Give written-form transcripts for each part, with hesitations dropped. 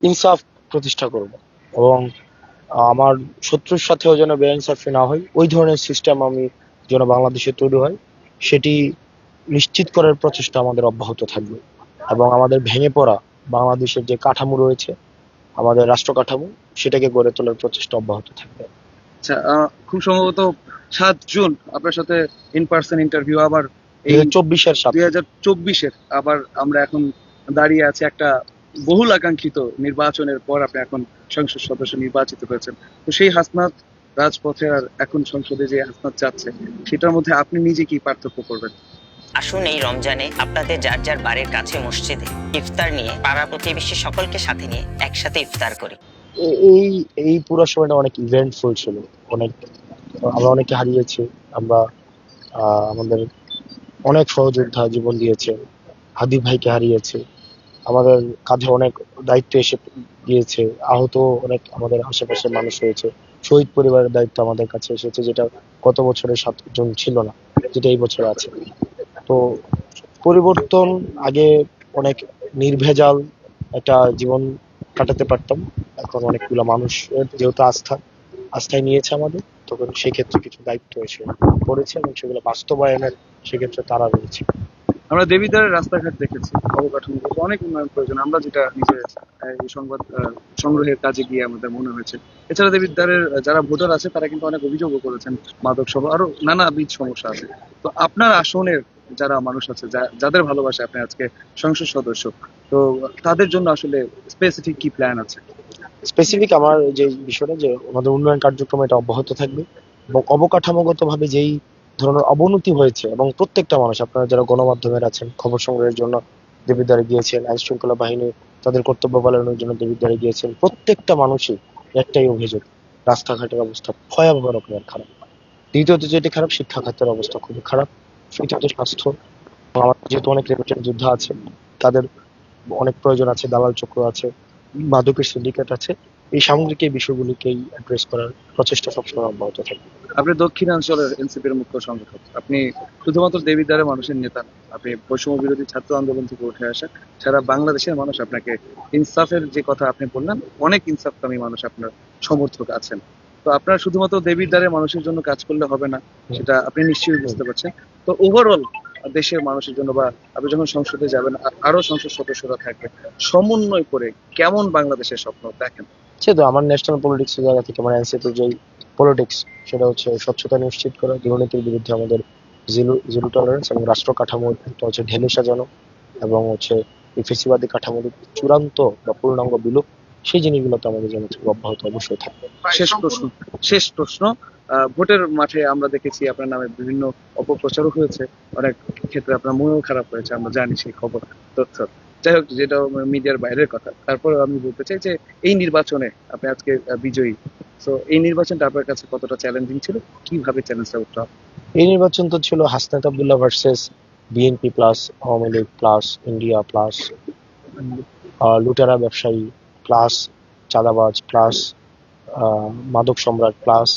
ইনসাফ প্রতিষ্ঠা করব এবং আমার শত্রুর সাথেও যেন বেআইনসাফি না হয়, ওই ধরনের সিস্টেম আমি যেন বাংলাদেশে তৈরি হয়, সেটি নিশ্চিত করার প্রচেষ্টা আমাদের অব্যাহত থাকবে। এবং আমাদের ভেঙে পড়া বাংলাদেশের যে কাঠামো রয়েছে, আমাদের রাষ্ট্র কাঠামো, সেটাকে গড়ে তোলার প্রচেষ্টা অব্যাহত থাকবে। আচ্ছা, খুব সম্ভবত 7 জুন আপনার সাথে ইন পার্সন ইন্টারভিউ, আবার এই 2024-এর সাথে 2024-এর আবার আমরা এখন দাঁড়িয়ে আছি একটা বহুল আকাঙ্ক্ষিত নির্বাচনের পর। আপনি এখন সংসদ সদস্য নির্বাচিত হয়েছেন, তো সেই হাসনাত রাজপথে আর এখন সংসদে যে হাসনাত যাচ্ছে, সেটার মধ্যে আপনি নিজে কি পার্থক্য করবেন? আসুন এই রমজানে আপনাদের যার যার বাড়ির কাছে মসজিদে ইফতার নিয়ে পাড়া প্রতিবেশী সকলকে সাথে নিয়ে একসাথে ইফতার করি। এই এই পুরো সময়টা অনেক ইভেন্টফুল ছিল। অনেক আমরা অনেকে হারিয়েছি। আমরা আমাদের অনেক সহযোদ্ধা জীবন দিয়েছে। হাদি ভাইকে হারিয়েছে। আমাদের কাঁধে অনেক দায়িত্ব এসে গিয়েছে। আহত অনেক আমাদের আশেপাশের মানুষ হয়েছে। শহীদ পরিবারের দায়িত্ব আমাদের কাছে এসেছে, যেটা গত বছরে 7 জন ছিল না, যেটা এই বছরে আছে। তো পরিবর্তন, আগে অনেক নির্ভেজাল একটা জীবন কাটাতে পারতাম। এখন অনেকগুলো মানুষের যেহেতু আস্থায় নিয়েছে আমাদের, তখন সেক্ষেত্রে কিছু দায়িত্ব এসে পড়েছে এবং সেগুলো বাস্তবায়নের সেক্ষেত্রে তারা রয়েছে। আমরা দেবিদ্বারের রাস্তাঘাট দেখেছি, অবকাঠামোগত অনেক উন্নয়ন প্রয়োজন, আমরা যেটা নিজে এই সংবাদ সংগ্রহের কাজে গিয়ে আমাদের মনে হয়েছে। এছাড়া দেবিদ্বারের যারা ভোটার আছে তারা কিন্তু অনেক অভিযোগও করেছেন, মাদক সহ আরো নানাবিধ সমস্যা আছে। তো আপনার আসনের যারা মানুষ আছে, যাদের ভালোবাসে আপনি আজকে সংসদ সদস্য, তো তাদের জন্য আসলে স্পেসিফিক কি প্ল্যান আছে? স্পেসিফিক আমার যে বিষয়টা, যে আমাদের উন্নয়ন কার্যক্রম এটা অব্যাহত থাকবে এবং অবকাঠামোগত ভাবে যেই ধরনের অবনতি হয়েছে, এবং প্রত্যেকটা মানুষ, আপনারা যারা গণমাধ্যমের আছেন, খবর সংগ্রহের জন্য দেবিদ্বারে গিয়েছেন, আইন শৃঙ্খলা বাহিনী তাদের কর্তব্য পালনের জন্য দেবিদ্বারে গিয়েছেন, প্রত্যেকটা মানুষই একটাই অভিযোগ: রাস্তাঘাটের অবস্থা ভয়াবহ রকমের খারাপ। দ্বিতীয়ত যেটি খারাপ, শিক্ষা খাতের অবস্থা খুবই খারাপ। তৃতীয়ত স্বাস্থ্য। আমাদের যেহেতু অনেক রেমিটেন্স যোদ্ধা আছে, তাদের অনেক প্রয়োজন আছে, দালাল চক্র আছে, মাদকের সিন্ডিকেট আছে। এই সামগ্রিক এই বিষয়গুলিকেই অ্যাড্রেস করার প্রচেষ্টা সবসময় অব্যাহত থাকবে। আপনি দক্ষিণাঞ্চলের এনসিপির মুখ্য সংগঠক, আপনি শুধুমাত্র দেবিদ্বারের মানুষের নেতা না, আপনি বৈষম্য বিরোধী ছাত্র আন্দোলন থেকে উঠে আসা সারা বাংলাদেশের মানুষ আপনাকে ইনসাফের যে কথা আপনি বললেন, অনেক ইনসাফকামী মানুষ আপনার সমর্থক আছেন। তো আপনার শুধুমাত্র দেবিদ্বারের মানুষের জন্য কাজ করলে হবে না, সেটা আপনি নিশ্চয়ই বুঝতে পারছেন। তো ওভারঅল দেশের মানুষের জন্য, বা আপনি যখন সংসদে যাবেন, আরো সংসদ সদস্যরা থাকবে, সমন্বয় করে কেমন বাংলাদেশের স্বপ্ন দেখেন? সেহেতু আমার ন্যাশনাল পলিটিক্সের জায়গা থেকে আমার এনসিপির যে পলিটিক্স, সেটা হচ্ছে স্বচ্ছতা নিশ্চিত করা, দুর্নীতির বিরুদ্ধে আমাদের জিরো টলারেন্স, এবং রাষ্ট্র কাঠামো একটা হচ্ছে ঢেলে সাজানো, এবং হচ্ছে এই ফেসিবাদী কাঠামোর চূড়ান্ত বা পূর্ণাঙ্গ বিলোপ। সেই জিনিসগুলো তো আমাদের জন্য অব্যাহত অবশ্যই থাকবে। শেষ প্রশ্ন, ভোটের মাঠে আমরা দেখেছি আপনার নামে বিভিন্ন অপপ্রচারও হয়েছে, অনেক ক্ষেত্রে আপনার মনও খারাপ হয়েছে, আমরা জানি সেই খবর, তথ্য। যাই হোক, যেটা মিডিয়ার বাইরের কথা, তারপরে আমি বলতে চাই যে এই নির্বাচনে আপনি আজকে বিজয়ী। তো এই নির্বাচনটা আপনার কাছে কতটা চ্যালেঞ্জিং ছিল, কিভাবে চ্যালেঞ্জটা উঠলো? এই নির্বাচন তো ছিল Hasnat Abdullah versus BNP plus Awami League plus India plus লুটেরা ব্যবসায়ী প্লাস চাঁদাবাজ প্লাস মাদক সম্রাট প্লাস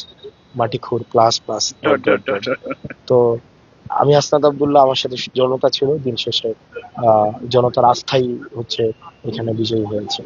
মাটিখুর প্লাস প্লাস। তো আমি হাসনাত আবদুল্লাহ, আমার সাথে জনতা ছিল। দিন শেষে জনতার আস্থাই হচ্ছে এখানে বিজয়ী হয়েছে।